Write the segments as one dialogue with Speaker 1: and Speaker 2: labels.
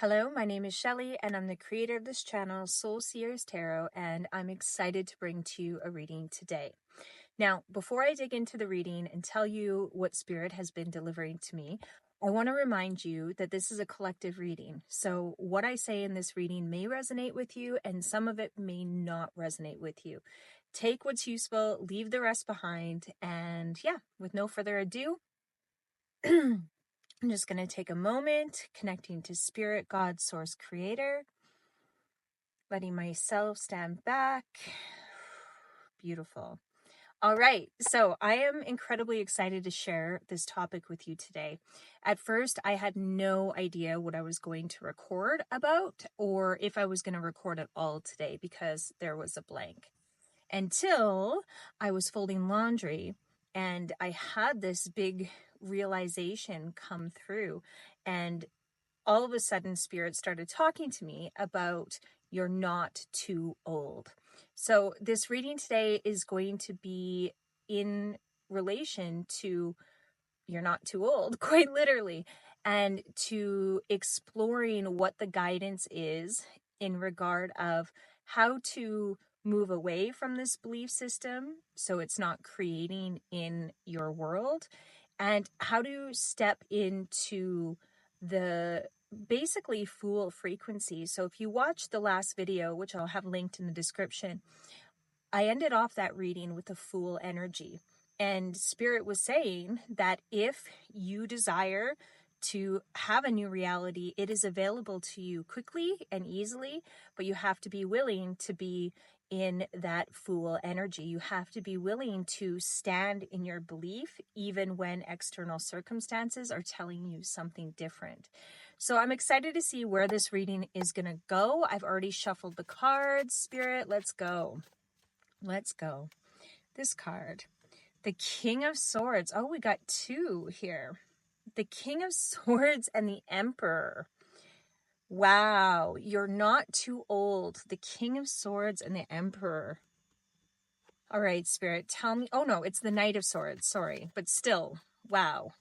Speaker 1: Hello, my name is Shelly, and I'm the creator of this channel, Soul Seers Tarot, and I'm excited to bring to you a reading today. Now, before I dig into the reading and tell you what Spirit has been delivering to me, I want to remind you that this is a collective reading. So what I say in this reading may resonate with you, and some of it may not resonate with you. Take what's useful, leave the rest behind, and yeah, with no further ado, I'm just going to take a moment, connecting to Spirit, God, Source, Creator, letting myself stand back. Beautiful. All right, so I am incredibly excited to share this topic with you today. At first, I had no idea what I was going to record about or if I was going to record at all today because there was a blank. Until I was folding laundry and I had this big realization come through, and all of a sudden Spirit started talking to me about you're not too old. So this reading today is going to be in relation to you're not too old, quite literally, and to exploring what the guidance is in regard of how to move away from this belief system so it's not creating in your world, and how to step into the basically Fool frequency. So if you watch the last video, which I'll have linked in the description, I ended off that reading with the Fool energy. And Spirit was saying that if you desire to have a new reality, it is available to you quickly and easily, but you have to be willing to be in that Fool energy. You have to be willing to stand in your belief, even when external circumstances are telling you something different. So I'm excited to see where this reading is going to go. I've already shuffled the cards. Spirit, let's go. Let's go. This card, the King of Swords. Oh, we got two here. The King of Swords and the Emperor. Wow, you're not too old. The King of Swords and the Emperor. All right, Spirit, tell me. Oh, no, it's the Knight of Swords. Sorry, but still, wow.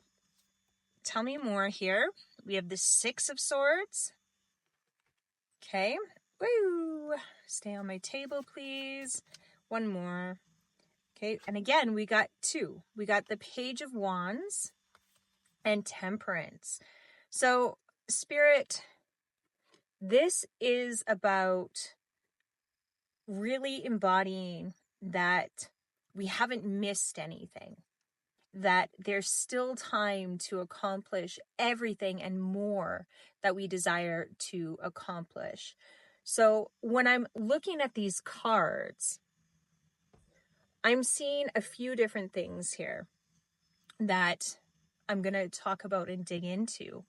Speaker 1: Tell me more here. We have the Six of Swords. Okay. Woo. Stay on my table, please. One more. Okay, and again, we got two. We got the Page of Wands and Temperance. So, Spirit, this is about really embodying that we haven't missed anything, that there's still time to accomplish everything and more that we desire to accomplish. So, when I'm looking at these cards, I'm seeing a few different things here that I'm going to talk about and dig into.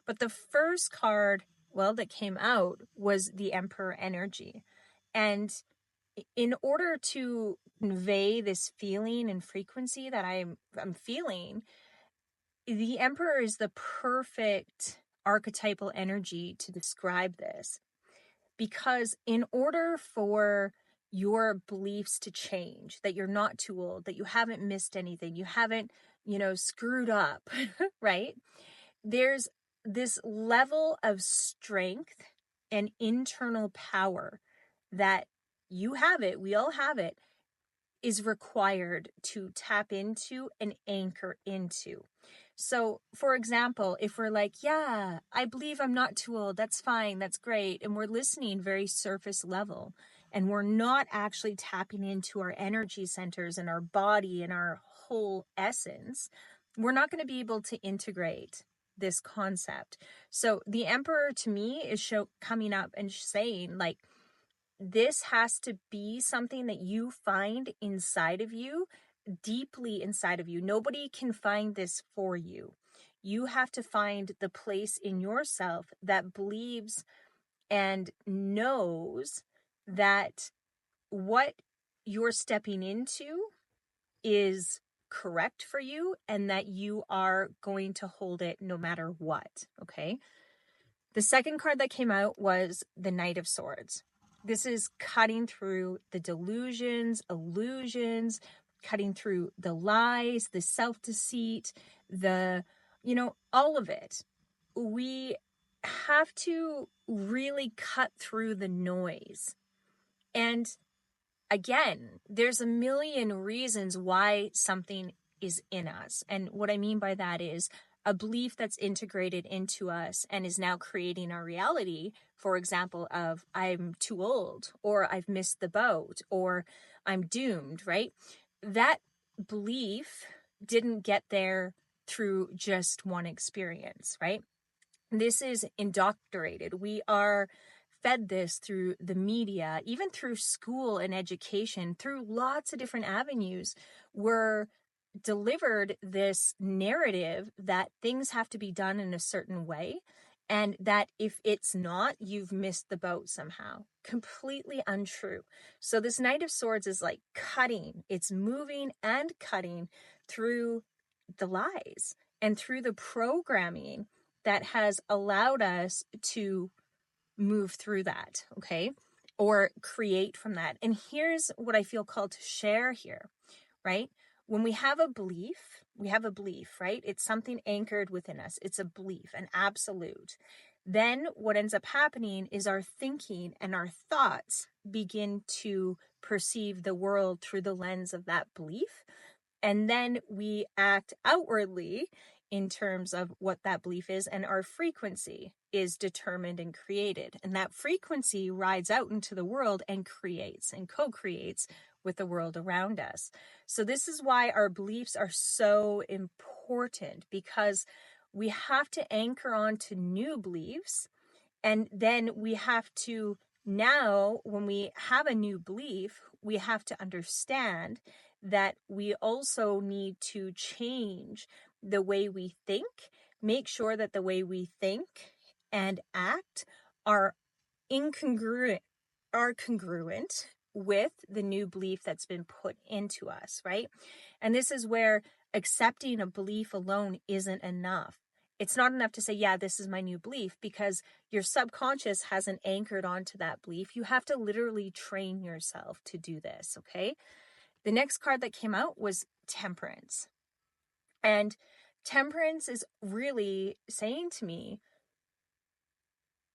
Speaker 1: But the first card, well, that came out was the Emperor energy. And in order to convey this feeling and frequency that I'm feeling, the Emperor is the perfect archetypal energy to describe this. Because in order for your beliefs to change, that you're not too old, that you haven't missed anything, you haven't, screwed up, right? There's this level of strength and internal power that you have it, we all have it, is required to tap into and anchor into. So, for example, if we're like, yeah, I believe I'm not too old, that's fine, that's great, and we're listening very surface level, and we're not actually tapping into our energy centers and our body and our whole essence, we're not going to be able to integrate this concept. So the Emperor to me is coming up and saying, like, this has to be something that you find inside of you, deeply inside of you. Nobody can find this for you. You have to find the place in yourself that believes and knows that what you're stepping into is correct for you and that you are going to hold it no matter what. Okay. The second card that came out was the Knight of Swords. This is cutting through the delusions, illusions, cutting through the lies, the self-deceit, all of it. We have to really cut through the noise. And again, there's a million reasons why something is in us. And what I mean by that is a belief that's integrated into us and is now creating our reality. For example, of I'm too old, or I've missed the boat, or I'm doomed, right? That belief didn't get there through just one experience, right? This is indoctrinated. We are fed this through the media, even through school and education, through lots of different avenues. We're delivered this narrative that things have to be done in a certain way, and that if it's not, you've missed the boat somehow. Completely untrue. So this Knight of Swords is like cutting, it's moving and cutting through the lies and through the programming that has allowed us to move through that, okay? Or create from that. And here's what I feel called to share here, right? When we have a belief, right? It's something anchored within us. It's a belief, an absolute. Then what ends up happening is our thinking and our thoughts begin to perceive the world through the lens of that belief. And then we act outwardly in terms of what that belief is, and our frequency is determined and created. And that frequency rides out into the world and creates and co-creates with the world around us. So this is why our beliefs are so important, because we have to anchor on to new beliefs. And then we have to, now when we have a new belief, we have to understand that we also need to change the way we think, make sure that the way we think and act are congruent with the new belief that's been put into us, right? And this is where accepting a belief alone isn't enough. It's not enough to say, yeah, this is my new belief, because your subconscious hasn't anchored onto that belief. You have to literally train yourself to do this, okay? The next card that came out was Temperance. And Temperance is really saying to me,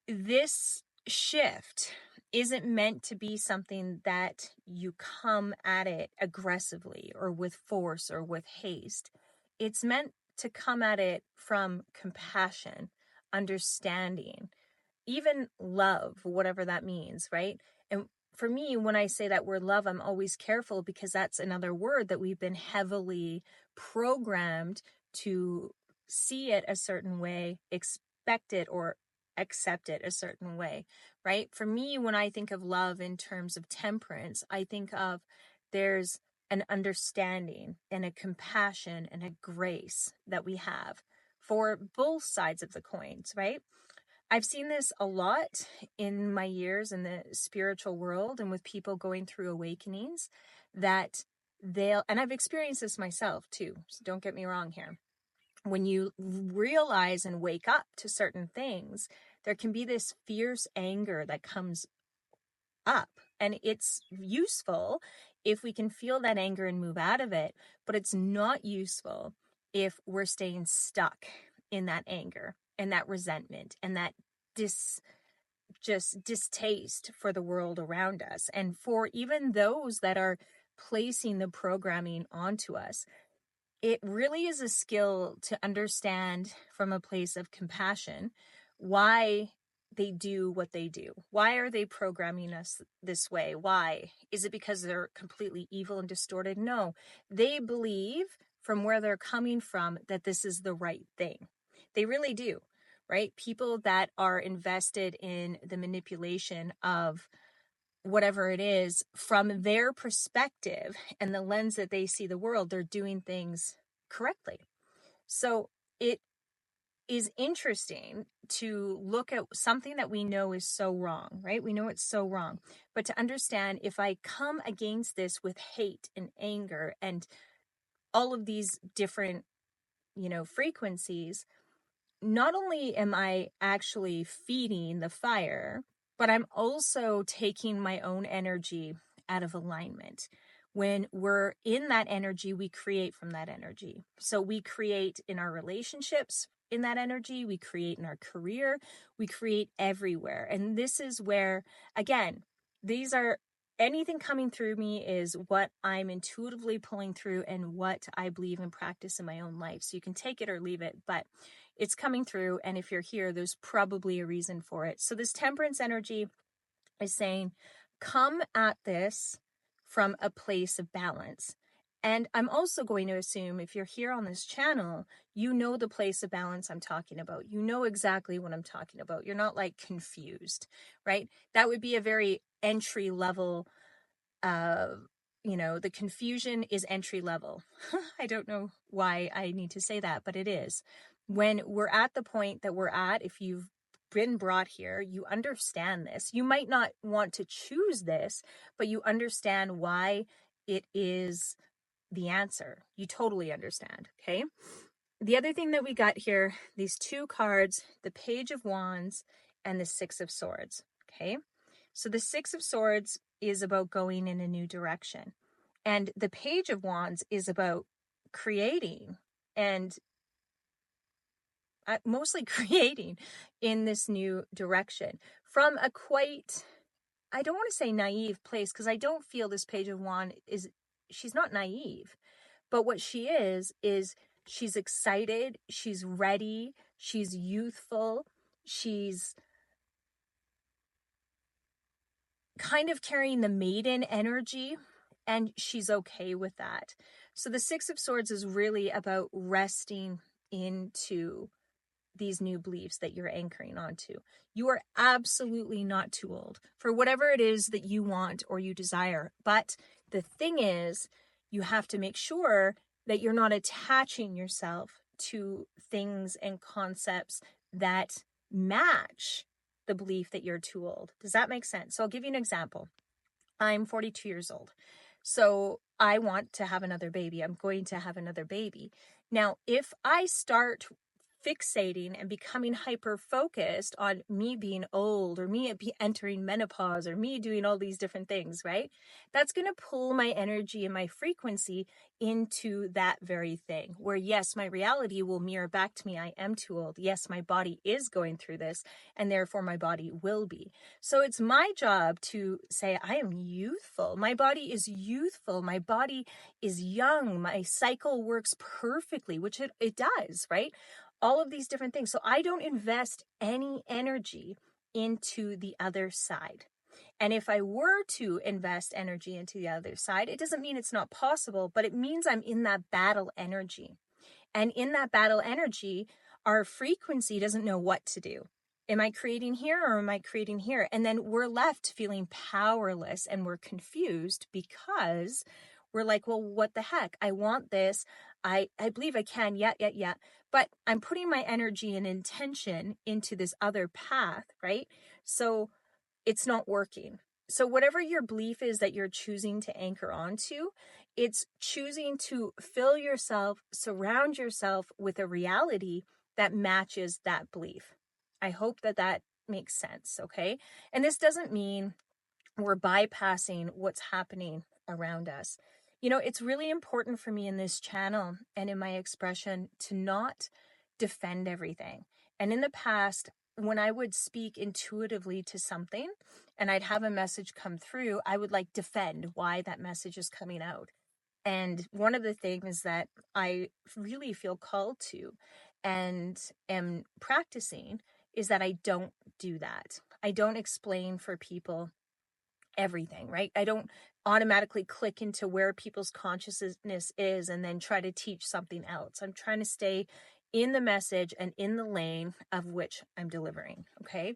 Speaker 1: this shift isn't meant to be something that you come at it aggressively or with force or with haste. It's meant to come at it from compassion, understanding, even love, whatever that means, right? And for me, when I say that word love, I'm always careful, because that's another word that we've been heavily programmed to see it a certain way, expect it, or accept it a certain way, right? For me, when I think of love in terms of temperance, I think of there's an understanding and a compassion and a grace that we have for both sides of the coins, right? I've seen this a lot in my years in the spiritual world and with people going through awakenings, that and I've experienced this myself too, so don't get me wrong here. When you realize and wake up to certain things, there can be this fierce anger that comes up, and it's useful if we can feel that anger and move out of it, but it's not useful if we're staying stuck in that anger and that resentment and that distaste for the world around us, and for even those that are placing the programming onto us. It really is a skill to understand from a place of compassion why they do what they do. Why are they programming us this way? Why? Is it because they're completely evil and distorted? No, they believe from where they're coming from that this is the right thing. They really do, right? People that are invested in the manipulation of whatever it is from their perspective and the lens that they see the world, they're doing things correctly. So it is interesting to look at something that we know is so wrong, right? We know it's so wrong, but to understand, if I come against this with hate and anger and all of these different, frequencies, not only am I actually feeding the fire, but I'm also taking my own energy out of alignment. When we're in that energy, we create from that energy. So we create in our relationships in that energy, we create in our career, we create everywhere. And this is where, again, these are, anything coming through me is what I'm intuitively pulling through and what I believe and practice in my own life. So you can take it or leave it, but it's coming through. And if you're here, there's probably a reason for it. So this temperance energy is saying, come at this from a place of balance. And I'm also going to assume if you're here on this channel, you know the place of balance I'm talking about. You know exactly what I'm talking about. You're not like confused, right? That would be a very entry level, the confusion is entry level. I don't know why I need to say that, but it is. When we're at the point that we're at, if you've been brought here, you understand this. You might not want to choose this, but you understand why it is the answer. You totally understand, okay? The other thing that we got here, these two cards, the Page of Wands and the Six of Swords, okay? So the Six of Swords is about going in a new direction. And the Page of Wands is about creating and mostly creating in this new direction from a quite, I don't want to say naive place, because I don't feel this Page of Wands she's not naive, but what she is she's excited, she's ready, she's youthful, she's kind of carrying the maiden energy, and she's okay with that. So the Six of Swords is really about resting into these new beliefs that you're anchoring onto. You are absolutely not too old for whatever it is that you want or you desire. But the thing is, you have to make sure that you're not attaching yourself to things and concepts that match the belief that you're too old. Does that make sense? So I'll give you an example. I'm 42 years old. So I want to have another baby. I'm going to have another baby. Now, if I start fixating and becoming hyper focused on me being old or me entering menopause or me doing all these different things, right? That's going to pull my energy and my frequency into that very thing where, yes, my reality will mirror back to me. I am too old. Yes, my body is going through this and therefore my body will be. So it's my job to say, I am youthful. My body is youthful. My body is young. My cycle works perfectly, which it does, right? All of these different things. So I don't invest any energy into the other side. And if I were to invest energy into the other side, it doesn't mean it's not possible, but it means I'm in that battle energy. And in that battle energy, our frequency doesn't know what to do. Am I creating here or am I creating here? And then we're left feeling powerless and we're confused because we're like, well, what the heck? I want this. I believe I can. Yeah. But I'm putting my energy and intention into this other path, right? So it's not working. So whatever your belief is that you're choosing to anchor onto, it's choosing to fill yourself, surround yourself with a reality that matches that belief. I hope that makes sense, okay? And this doesn't mean we're bypassing what's happening around us. It's really important for me in this channel and in my expression to not defend everything. And in the past, when I would speak intuitively to something and I'd have a message come through, I would defend why that message is coming out. And one of the things that I really feel called to and am practicing is that I don't do that. I don't explain for people everything, right? I don't automatically click into where people's consciousness is and then try to teach something else. I'm trying to stay in the message and in the lane of which I'm delivering, okay?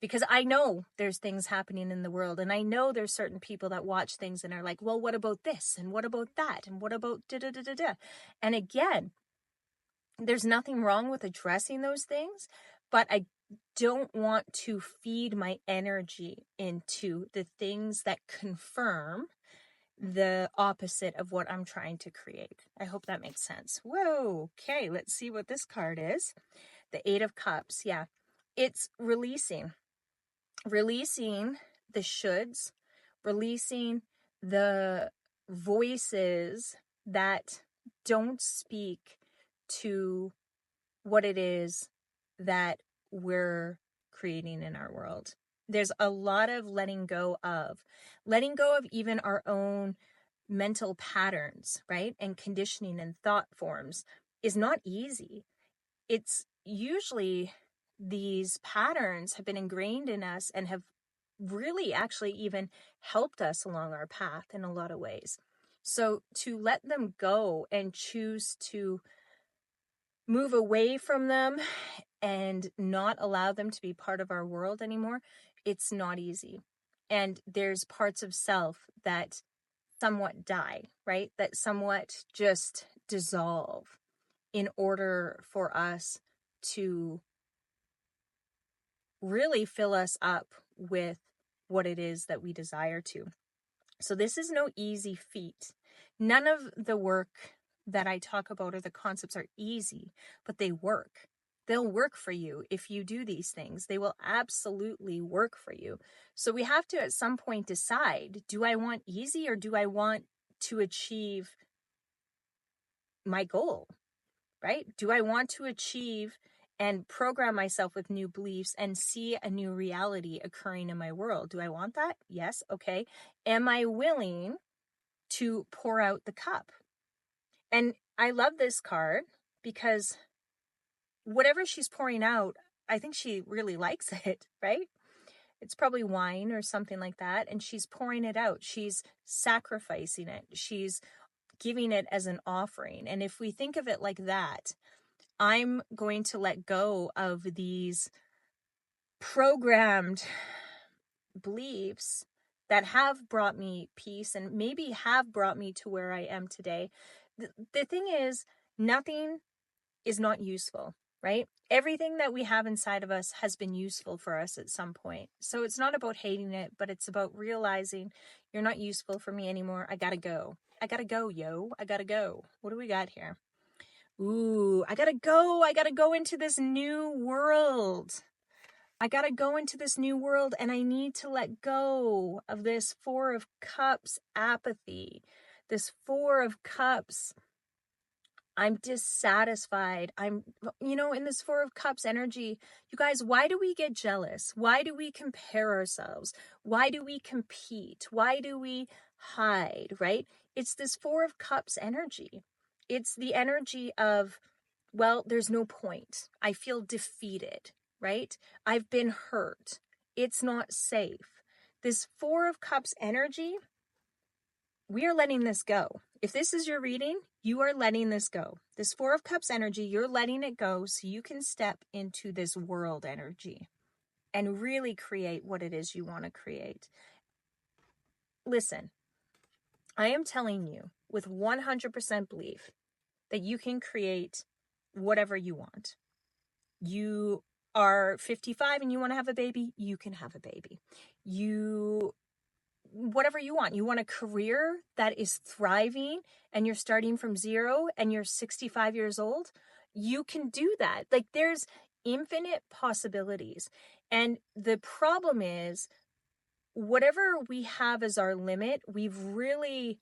Speaker 1: Because I know there's things happening in the world, and I know there's certain people that watch things and are like, well, what about this? And what about that? And what about da-da-da-da-da? And again, there's nothing wrong with addressing those things, but I don't want to feed my energy into the things that confirm the opposite of what I'm trying to create. I hope that makes sense. Whoa. Okay. Let's see what this card is. The Eight of Cups. Yeah. It's releasing the shoulds, releasing the voices that don't speak to what it is that we're creating in our world. There's a lot of letting go of even our own mental patterns, right? And conditioning and thought forms is not easy. It's usually these patterns have been ingrained in us and have really actually even helped us along our path in a lot of ways. So to let them go and choose to move away from them and not allow them to be part of our world anymore, it's not easy. And there's parts of self that somewhat die, right? That somewhat just dissolve in order for us to really fill us up with what it is that we desire to. So this is no easy feat. None of the work that I talk about or the concepts are easy, but they work. They'll work for you if you do these things. They will absolutely work for you. So we have to at some point decide, do I want easy or do I want to achieve my goal, right? Do I want to achieve and program myself with new beliefs and see a new reality occurring in my world? Do I want that? Yes. Okay. Am I willing to pour out the cup? And I love this card because whatever she's pouring out, I think she really likes it, right? It's probably wine or something like that. And she's pouring it out. She's sacrificing it. She's giving it as an offering. And if we think of it like that, I'm going to let go of these programmed beliefs that have brought me peace and maybe have brought me to where I am today. The thing is, nothing is not useful, right? Everything that we have inside of us has been useful for us at some point. So it's not about hating it, but it's about realizing you're not useful for me anymore. I gotta go. I gotta go, yo. I gotta go. What do we got here? Ooh, I gotta go. I gotta go into this new world. I gotta go into this new world and I need to let go of this Four of Cups apathy. This Four of Cups, I'm dissatisfied. In this Four of Cups energy, you guys, why do we get jealous? Why do we compare ourselves? Why do we compete? Why do we hide, right? It's this Four of Cups energy. It's the energy of, well, there's no point. I feel defeated, right? I've been hurt. It's not safe. This Four of Cups energy, we are letting this go. If this is your reading, you are letting this go. This Four of Cups energy, you're letting it go so you can step into this world energy and really create what it is you want to create. Listen, I am telling you with 100% belief that you can create whatever you want. You are 55 and you want to have a baby, you can have a baby. Whatever you want. You want a career that is thriving and you're starting from zero and you're 65 years old, you can do that. Like, there's infinite possibilities. And the problem is, whatever we have as our limit, we've really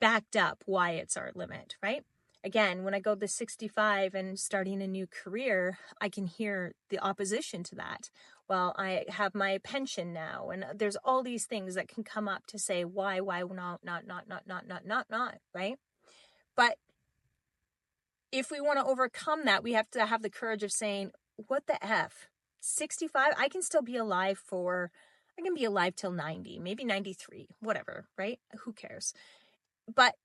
Speaker 1: backed up why it's our limit, right? Again, when I go to 65 and starting a new career, I can hear the opposition to that. Well, I have my pension now, and there's all these things that can come up to say, why, not, right? But if we want to overcome that, we have to have the courage of saying, what the F? 65, I can still be alive I can be alive till 90, maybe 93, whatever, right? Who cares? But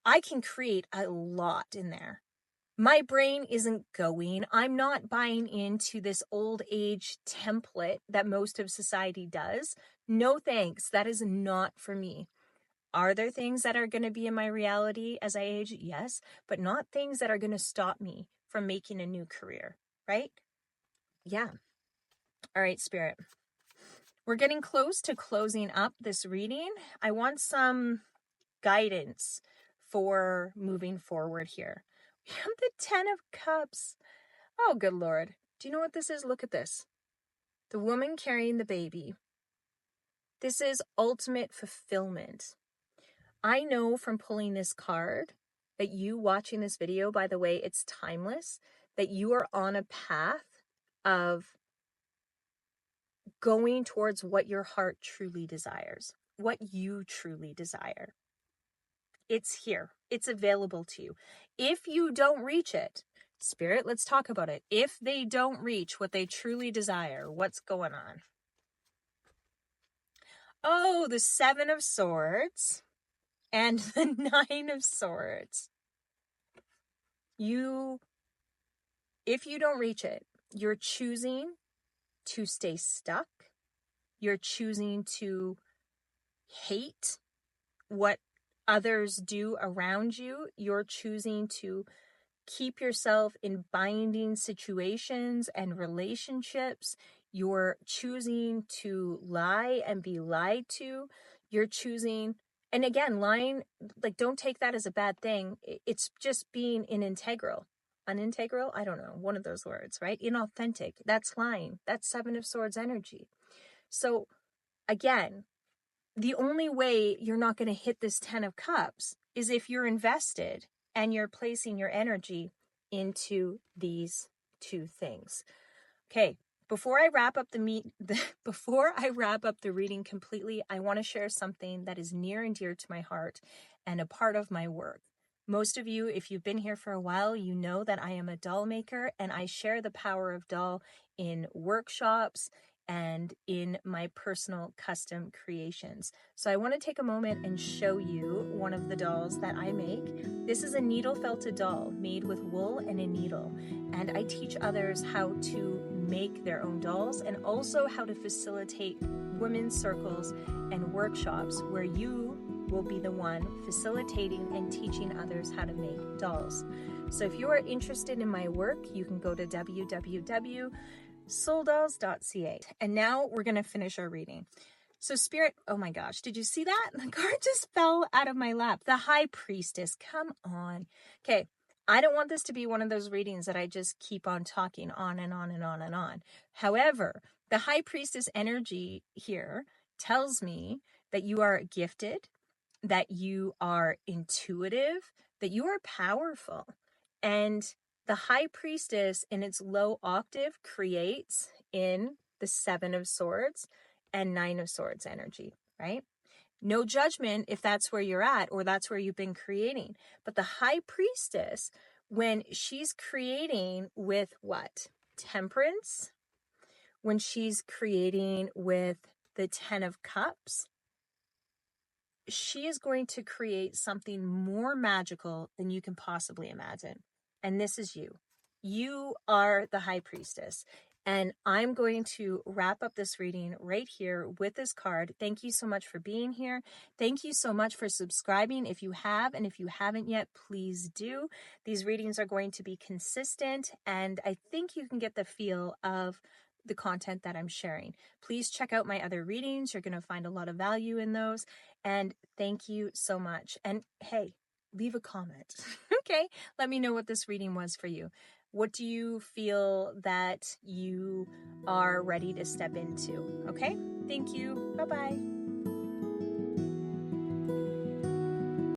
Speaker 1: I can create a lot in there. My brain isn't going. I'm not buying into this old age template that most of society does. No thanks. That is not for me. Are there things that are going to be in my reality as I age? Yes, but not things that are going to stop me from making a new career, right? Yeah. All right, Spirit. We're getting close to closing up this reading. I want some guidance for moving forward here. We have the 10 of Cups. Oh, good Lord. Do you know what this is? Look at this. The woman carrying the baby. This is ultimate fulfillment. I know from pulling this card that you watching this video, by the way, it's timeless. that you are on a path of going towards what your heart truly desires, what you truly desire. It's here. It's available to you. If you don't reach it, Spirit, let's talk about it. If they don't reach what they truly desire, what's going on? Oh, the 7 of Swords and the 9 of Swords. If you don't reach it, you're choosing to stay stuck. You're choosing to hate what others do around you. You're choosing to keep yourself in binding situations and relationships. You're choosing to lie and be lied to. You're choosing, and again, lying, like, don't take that as a bad thing. It's just being unintegral. Unintegral? I don't know. One of those words, right? Inauthentic. That's lying. That's 7 of Swords energy. So again, the only way you're not going to hit this 10 of Cups is if you're invested and you're placing your energy into these two things. Okay, before I wrap up before I wrap up the reading completely, I want to share something that is near and dear to my heart and a part of my work. Most of you, if you've been here for a while, you know that I am a doll maker, and I share the power of doll in workshops and in my personal custom creations. So I want to take a moment and show you one of the dolls that I make. This is a needle felted doll made with wool and a needle, and I teach others how to make their own dolls and also how to facilitate women's circles and workshops where you will be the one facilitating and teaching others how to make dolls. So if you are interested in my work, you can go to www.soulldolls.ca. And now we're going to finish our reading. So Spirit, oh my gosh, did you see that? The card just fell out of my lap. The High Priestess, come on. Okay, I don't want this to be one of those readings that I just keep on talking on and on and on and on. However, the High Priestess energy here tells me that you are gifted, that you are intuitive, that you are powerful. And the High Priestess in its low octave creates in the 7 of Swords and 9 of Swords energy, right? No judgment if that's where you're at or that's where you've been creating. But the High Priestess, when she's creating with what? Temperance, when she's creating with the 10 of Cups, she is going to create something more magical than you can possibly imagine. And this is you. You are the High Priestess. And I'm going to wrap up this reading right here with this card. Thank you so much for being here. Thank you so much for subscribing if you have, and if you haven't yet, please do. These readings are going to be consistent, and I think you can get the feel of the content that I'm sharing. Please check out my other readings. You're going to find a lot of value in those. And thank you so much. And hey, leave a comment. Okay, let me know what this reading was for you. What do you feel that you are ready to step into? Okay, thank you. Bye-bye.